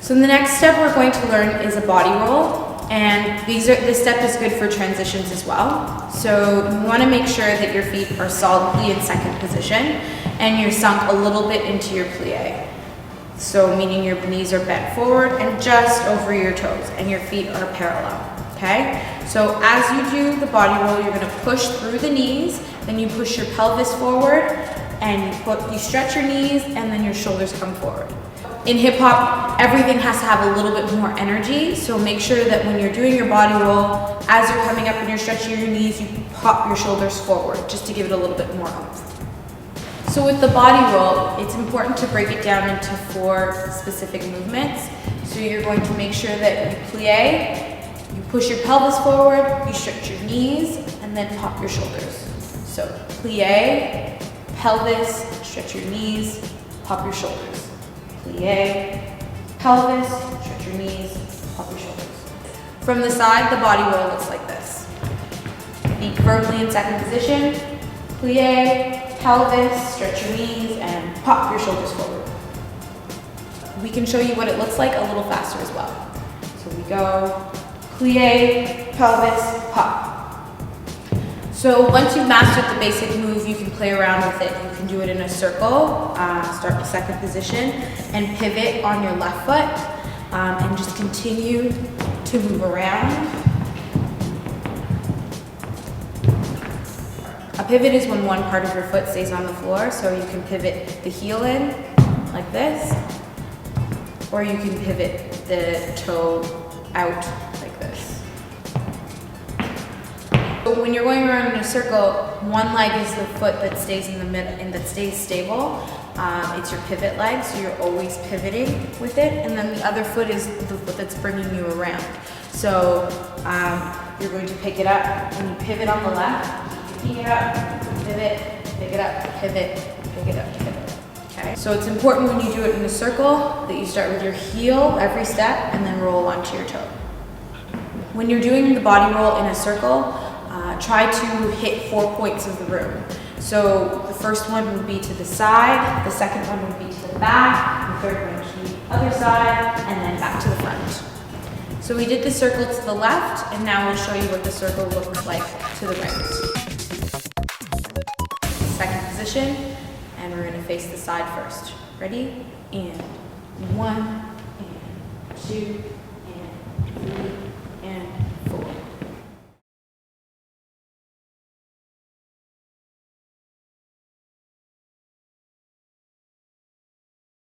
So the next step we're going to learn is a body roll, and this step is good for transitions as well. So you want to make sure that your feet are solidly in second position and you're sunk a little bit into your plie. So meaning your knees are bent forward and just over your toes and your feet are parallel, okay? So as you do the body roll, you're going to push through the knees, then you push your pelvis forward and you stretch your knees and then your shoulders come forward. In hip hop, everything has to have a little bit more energy, so make sure that when you're doing your body roll, as you're coming up and you're stretching your knees, you pop your shoulders forward just to give it a little bit more oomph. So with the body roll, it's important to break it down into 4 specific movements. So you're going to make sure that you plie, you push your pelvis forward, you stretch your knees, and then pop your shoulders. So plie, pelvis, stretch your knees, pop your shoulders. Plie, pelvis, stretch your knees, pop your shoulders. From the side, the body roll looks like this. Feet firmly in second position, plie, pelvis, stretch your knees, and pop your shoulders forward. We can show you what it looks like a little faster as well. So we go plie, pelvis, pop. So once you've mastered the basic move, you can play around with it. You can do it in a circle, start in second position, and pivot on your left foot, and just continue to move around. A pivot is when one part of your foot stays on the floor, so you can pivot the heel in, like this, or you can pivot the toe out, like this. So when you're going around in a circle, one leg is the foot that stays in the middle and that stays stable. It's your pivot leg, so you're always pivoting with it. And then the other foot is the foot that's bringing you around. So you're going to pick it up and you pivot on the left, pick it up, pivot, pick it up, pivot, pick it up, pivot. Okay. So it's important when you do it in a circle that you start with your heel every step and then roll onto your toe. When you're doing the body roll in a circle, try to hit 4 points of the room. So the first one would be to the side, the second one would be to the back, the third one to the other side, and then back to the front. So we did the circle to the left, and now we'll show you what the circle looks like to the right. Second position, and we're gonna face the side first. Ready? And 1, and 2, and 3, and 4.